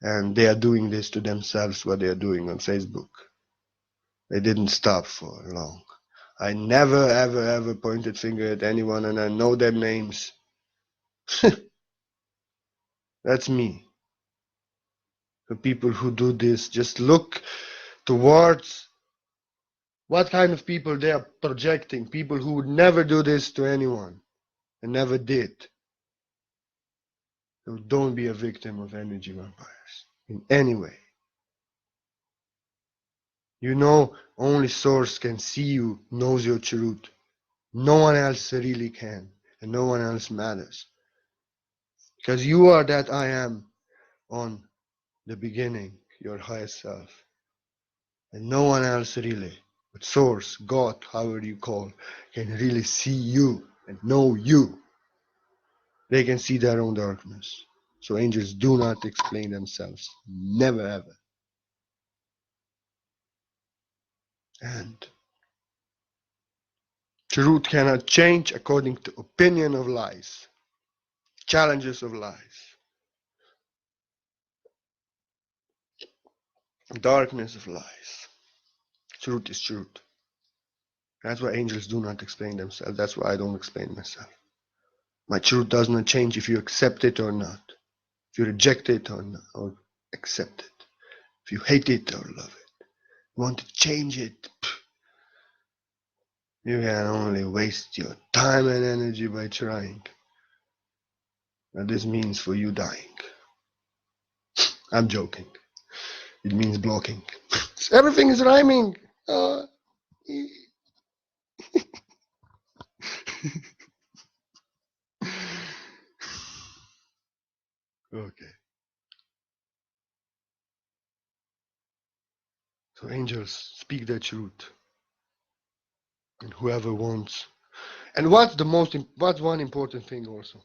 and they are doing this to themselves, what they are doing on Facebook. They didn't stop for long. I never, ever, ever pointed finger at anyone, and I know their names. That's me. The people who do this, just look towards what kind of people they are projecting. People who would never do this to anyone and never did. So don't be a victim of energy vampires in any way. You know, only Source can see you, knows your truth. No one else really can, and no one else matters. Because you are that I am on the beginning, your highest self. And no one else really, but Source, God, however you call, can really see you and know you. They can see their own darkness. So angels do not explain themselves. Never ever. And truth cannot change according to opinion of lies, challenges of lies, darkness of lies. Truth is truth. That's why angels do not explain themselves. That's why I don't explain myself. My truth does not change if you accept it or not. If you reject it or not, or accept it. If you hate it or love it. You want to change it. You can only waste your time and energy by trying. And this means for you dying. I'm joking. It means blocking. Everything is rhyming. Okay. So angels speak the truth, and whoever wants. And what's one important thing also?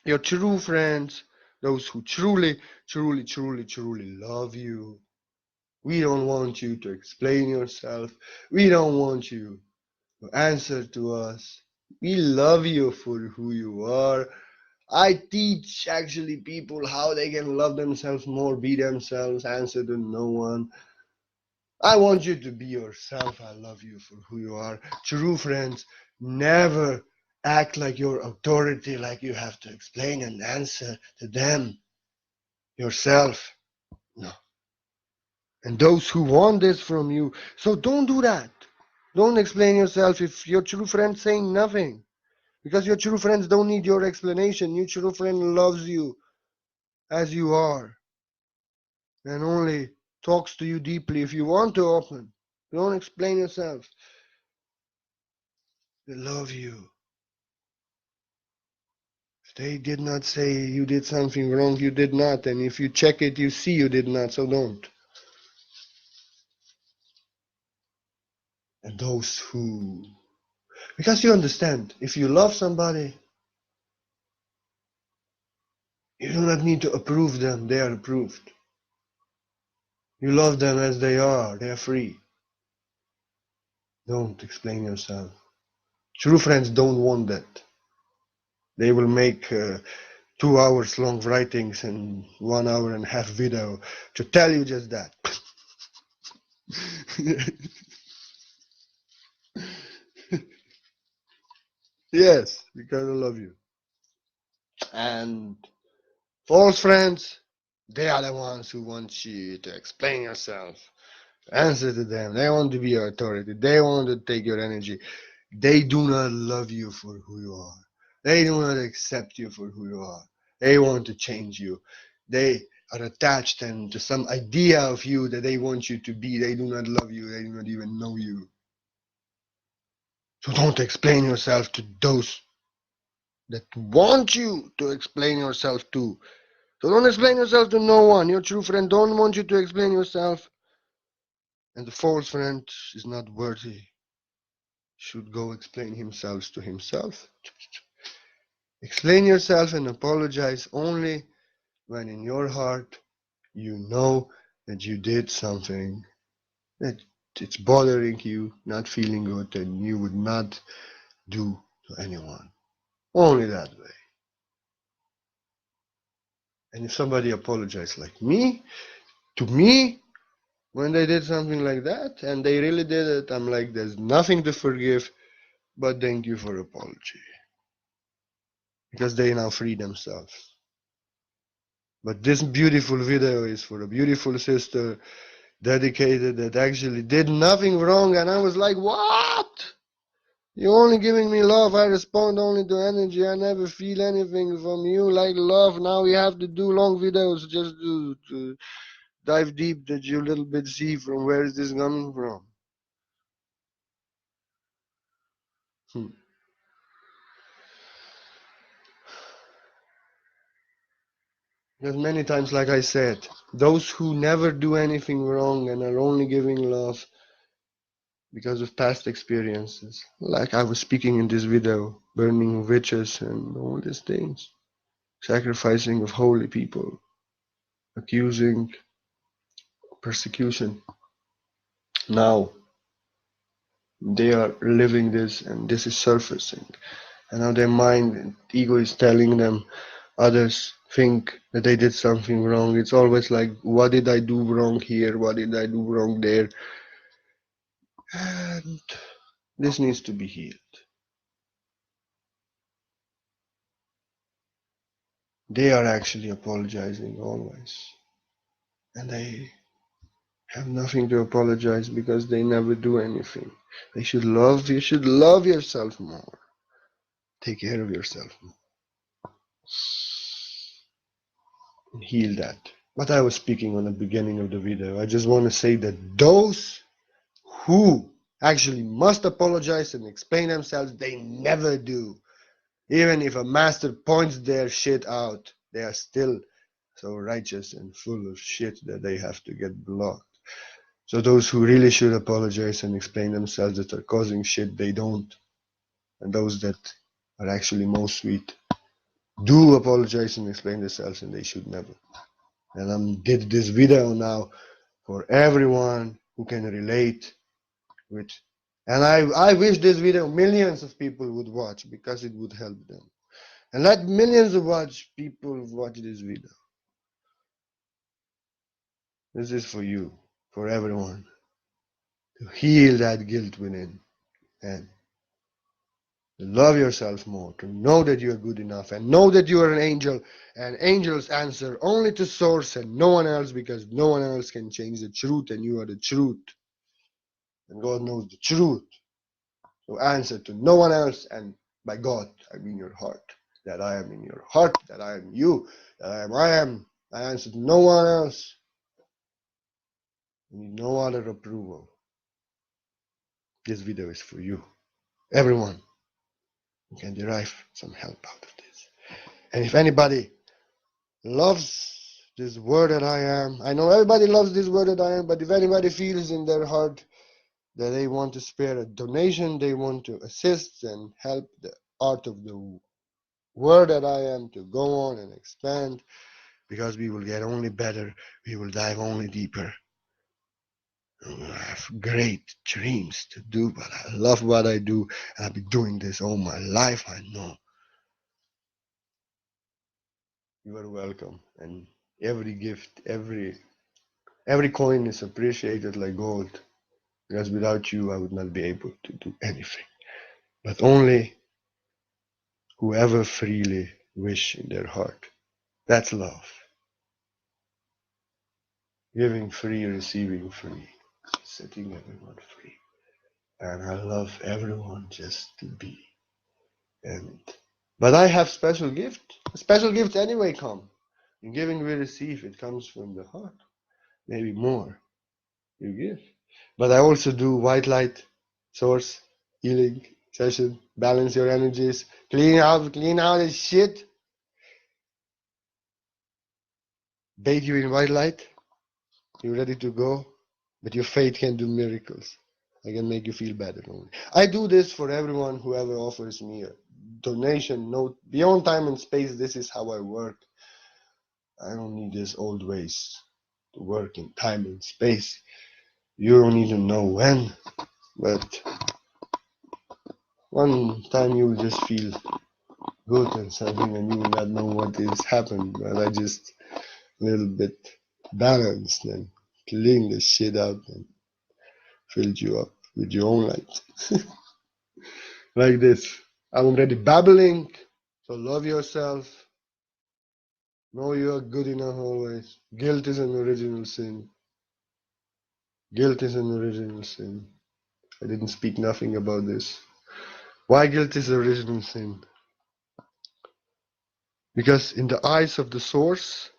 Your true friends, those who truly, truly, truly, truly love you. We don't want you to explain yourself. We don't want you to answer to us. We love you for who you are. I teach actually people how they can love themselves more, be themselves, answer to no one. I want you to be yourself. I love you for who you are. True friends never act like your authority, like you have to explain and answer to them yourself. No. And those who want this from you, so don't do that. Don't explain yourself if your true friend saying nothing. Because your true friends don't need your explanation. Your true friend loves you as you are and only talks to you deeply if you want to open. Don't explain yourself. They love you. If they did not say you did something wrong, you did not. And if you check it, you see you did not, so don't. And those who. Because you understand, if you love somebody, you do not need to approve them, they are approved. You love them as they are free. Don't explain yourself. True friends don't want that. They will make 2 hours long writings and 1 hour and a half video to tell you just that. Yes, because I love you. And false friends, they are the ones who want you to explain yourself, answer to them. They want to be your authority. They want to take your energy. They do not love you for who you are. They do not accept you for who you are. They want to change you. They are attached and to some idea of you that they want you to be. They do not love you. They do not even know you. So don't explain yourself to those that want you to explain yourself to. So don't explain yourself to no one. Your true friend don't want you to explain yourself. And the false friend is not worthy. Should go explain himself to himself. Explain yourself and apologize only when in your heart you know that you did something that it's bothering you, not feeling good, and you would not do to anyone. Only that way. And if somebody apologized like me, to me, when they did something like that, and they really did it, I'm like, there's nothing to forgive, but thank you for apology. Because they now free themselves. But this beautiful video is for a beautiful sister dedicated that actually did nothing wrong, and I was like, what? You're only giving me love. I respond only to energy. I never feel anything from you like love. Now we have to do long videos just to dive deep that you a little bit see from where is this coming from. Because many times, like I said, those who never do anything wrong and are only giving love because of past experiences, like I was speaking in this video, burning witches and all these things, sacrificing of holy people, accusing, persecution. Now they are living this, and this is surfacing. And now their mind and ego is telling them others think that they did something wrong. It's always like, what did I do wrong here? What did I do wrong there? And this needs to be healed. They are actually apologizing always. And they have nothing to apologize because they never do anything. They should love, you should love yourself more. Take care of yourself more. And heal that. But I was speaking on the beginning of the video. I just want to say that those who actually must apologize and explain themselves, they never do. Even if a master points their shit out, they are still so righteous and full of shit that they have to get blocked. So those who really should apologize and explain themselves that are causing shit, they don't. And those that are actually most sweet do apologize and explain themselves, and they should never. And I did this video now for everyone who can relate with. And I wish this video millions of people would watch because it would help them. And let millions of people watch this video. This is for you, for everyone, to heal that guilt within and to love yourself more, to know that you are good enough and know that you are an angel, and angels answer only to source and no one else, because no one else can change the truth and you are the truth. And God knows the truth. So answer to no one else, and by God, I mean your heart. That I am in your heart, that I am you, that I am. I answer to no one else. I need no other approval. This video is for you. Everyone who can derive some help out of this. And if anybody loves this word that I am, I know everybody loves this word that I am, but if anybody feels in their heart that they want to spare a donation, they want to assist and help the art of the word that I am to go on and expand, because we will get only better, we will dive only deeper. I have great dreams to do, but I love what I do, and I've been doing this all my life. I know. You are welcome, and every gift, every coin is appreciated like gold, because without you I would not be able to do anything. But only whoever freely wish in their heart. That's love. Giving free, receiving free, setting everyone free. And I love everyone just to be. And but I have special gift. Special gifts anyway come. In giving we receive. It comes from the heart. Maybe more you give. But I also do white light, source, healing, session, balance your energies, clean out this shit. Bathe you in white light. You're ready to go. But your faith can do miracles. I can make you feel better only. I do this for everyone who ever offers me a donation. No, beyond time and space, this is how I work. I don't need these old ways to work in time and space. You don't even know when, but one time you will just feel good and something and you will not know what is happened, but I just a little bit balanced and clean the shit out and filled you up with your own light. Like this. I'm already babbling, so love yourself. Know you are good enough always. Guilt is an original sin. Guilt is an original sin. I didn't speak nothing about this. Why guilt is original sin? Because in the eyes of the source,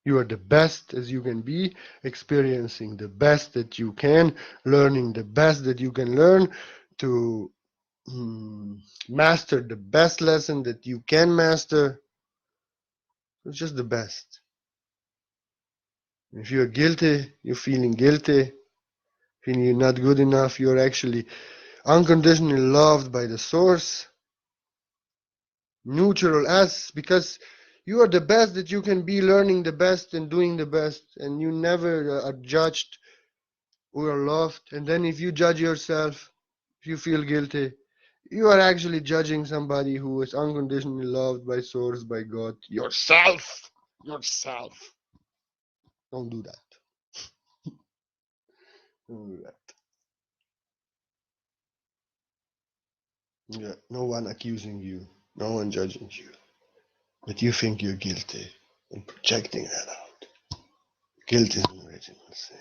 you are the best as you can be, experiencing the best that you can, learning the best that you can learn to master the best lesson that you can master. It's just the best. If you're guilty, you're feeling guilty, feeling you're not good enough, you're actually unconditionally loved by the source, neutral as, because you are the best that you can be, learning the best and doing the best, and you never are judged or loved. And then if you judge yourself, if you feel guilty, you are actually judging somebody who is unconditionally loved by source, by God, yourself. Yourself. Don't do that. Don't do that. Yeah, no one accusing you, no one judging you, but you think you're guilty and projecting that out. Guilt is an original sin.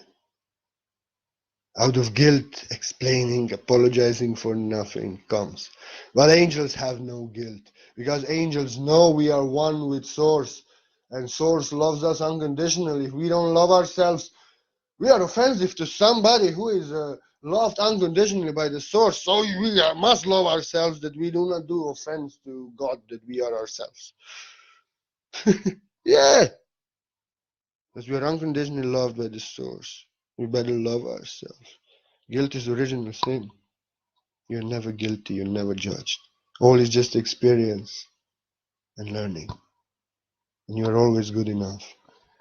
Out of guilt, explaining, apologizing for nothing comes. But angels have no guilt, because angels know we are one with Source, and Source loves us unconditionally. If we don't love ourselves, we are offensive to somebody who is loved unconditionally by the Source. So we must love ourselves, that we do not do offense to God, that we are ourselves. Yeah, because we are unconditionally loved by the Source. We better love ourselves. Guilt is original sin. You're never guilty, you're never judged. All is just experience and learning. And you're always good enough.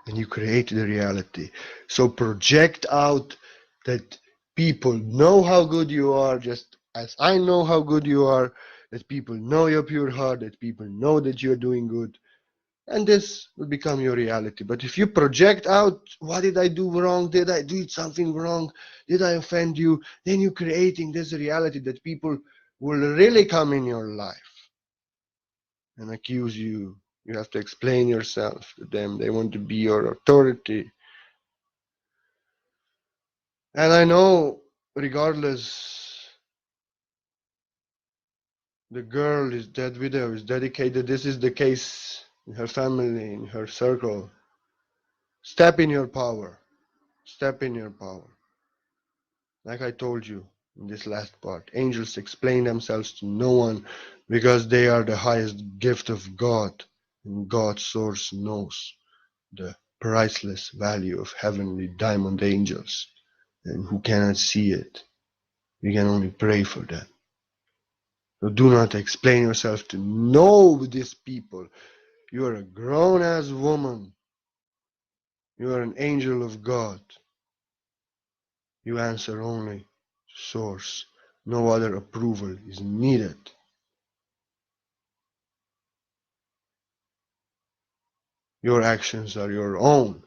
And you create the reality. So project out that people know how good you are, just as I know how good you are, that people know your pure heart, that people know that you're doing good. And this will become your reality. But if you project out, what did I do wrong? Did I do something wrong? Did I offend you? Then you're creating this reality that people will really come in your life and accuse you. You have to explain yourself to them. They want to be your authority. And I know, regardless, the girl is dead widow, is dedicated. This is the case in her family, in her circle. Step in your power. Step in your power. Like I told you in this last part, angels explain themselves to no one because they are the highest gift of God, and God's source knows the priceless value of heavenly diamond angels, and who cannot see it, we can only pray for them. So do not explain yourself to no these people. You are a grown-ass woman. You are an angel of God. You answer only to source. No other approval is needed. Your actions are your own.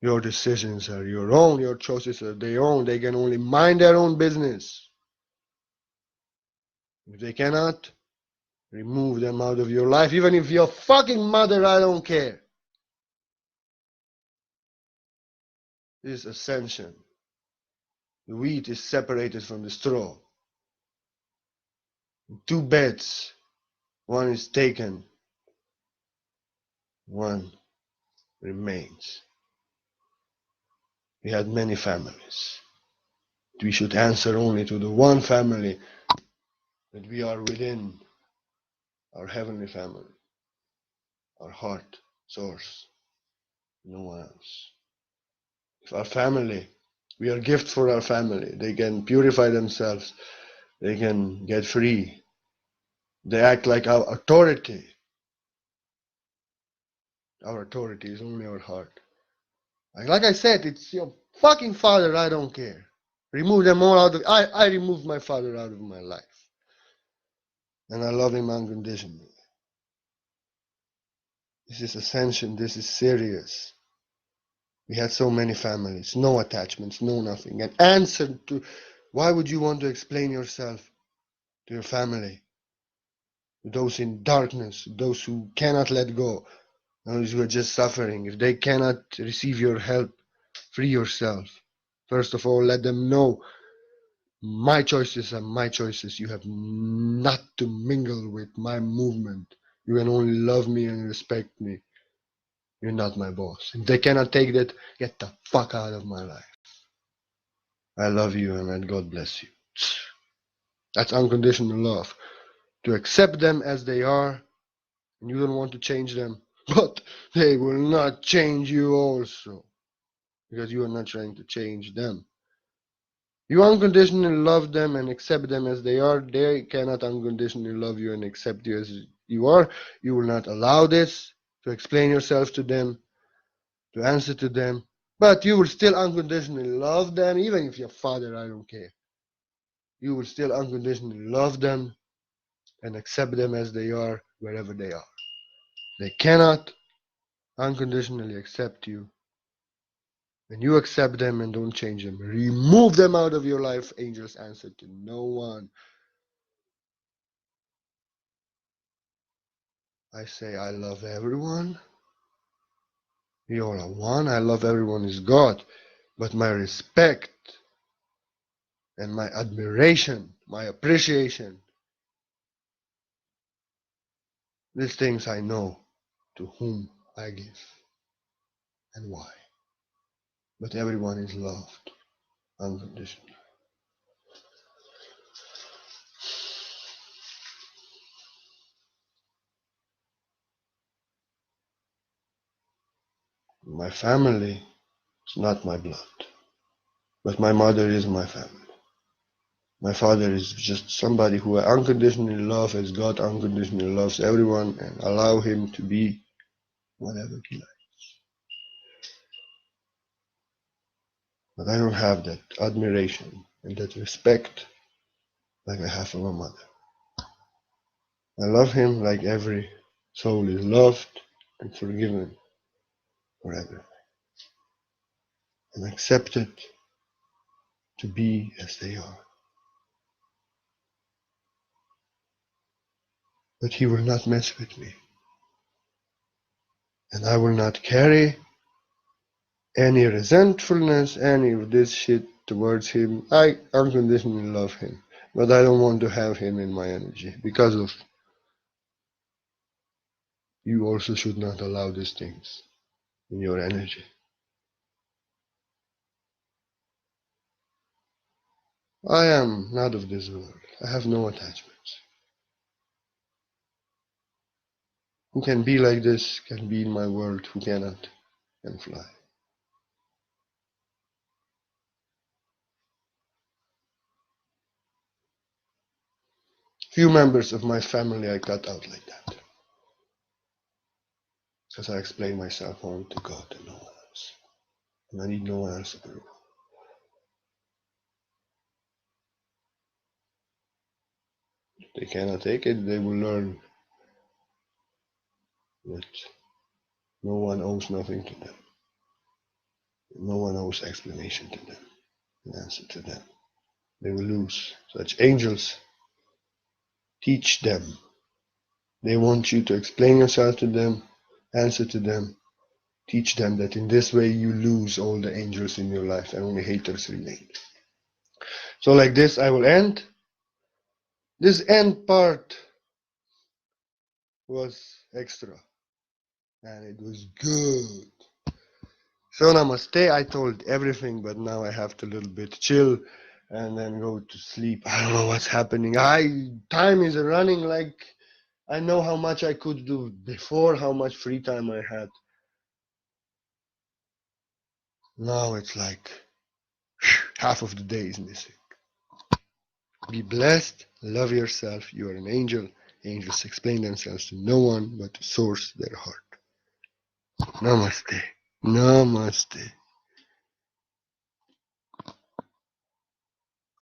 Your decisions are your own. Your choices are their own. They can only mind their own business. If they cannot, remove them out of your life. Even if your fucking mother, I don't care. This is ascension. The wheat is separated from the straw. Two beds. One is taken. One remains. We had many families. We should answer only to the one family that we are within, our heavenly family, our heart, source, no one else. If our family, we are gift for our family, they can purify themselves, they can get free, they act like our authority. Our authority is only our heart. Like I said, it's your fucking father, I don't care. Remove them all out of, I removed my father out of my life. and I love him unconditionally. This is essential. This is serious. We had so many families, no attachments, no nothing. And answer to why would you want to explain yourself to your family, to those in darkness, those who cannot let go, those who are just suffering? If they cannot receive your help, free yourself. First of all, let them know my choices are my choices. You have not to mingle with my movement. You can only love me and respect me. You're not my boss. If they cannot take that, get the fuck out of my life. I love you and God bless you. That's unconditional love. To accept them as they are, and you don't want to change them, but they will not change you also, because you are not trying to change them. You unconditionally love them and accept them as they are. They cannot unconditionally love you and accept you as you are. You will not allow this to explain yourself to them, to answer to them, but you will still unconditionally love them, even if your father, I don't care. You will still unconditionally love them and accept them as they are wherever they are. They cannot unconditionally accept you. When you accept them and don't change them, remove them out of your life. Angels answer to no one. I say I love everyone. We all are one. I love everyone is God. But my respect and my admiration, my appreciation, these things I know to whom I give and why. But everyone is loved unconditionally. My family is not my blood, but my mother is my family. My father is just somebody who I unconditionally love as God unconditionally loves everyone and allow him to be whatever he likes. But I don't have that admiration and that respect like I have for my mother. I love him like every soul is loved and forgiven forever and accepted to be as they are. But he will not mess with me. And I will not carry any resentfulness, any of this shit towards him. I unconditionally love him. But I don't want to have him in my energy because of you also should not allow these things in your energy. I am not of this world. I have no attachments. Who can be like this can be in my world, who cannot can fly. Few members of my family I cut out like that. Because I explain myself only to God and no one else. And I need no one else approval. If they cannot take it, they will learn that no one owes nothing to them. No one owes explanation to them, an answer to them. They will lose. Such angels teach them. They want you to explain yourself to them, answer to them, teach them that in this way you lose all the angels in your life and only haters remain. So like this I will end. This end part was extra and it was good. So namaste, I told everything, but now I have to a little bit chill and then go to sleep. I don't know what's happening. Time is running like I know how much I could do before, how much free time I had. Now it's like half of the day is missing. Be blessed, love yourself, you are an angel. Angels explain themselves to no one but to source their heart. Namaste. Namaste.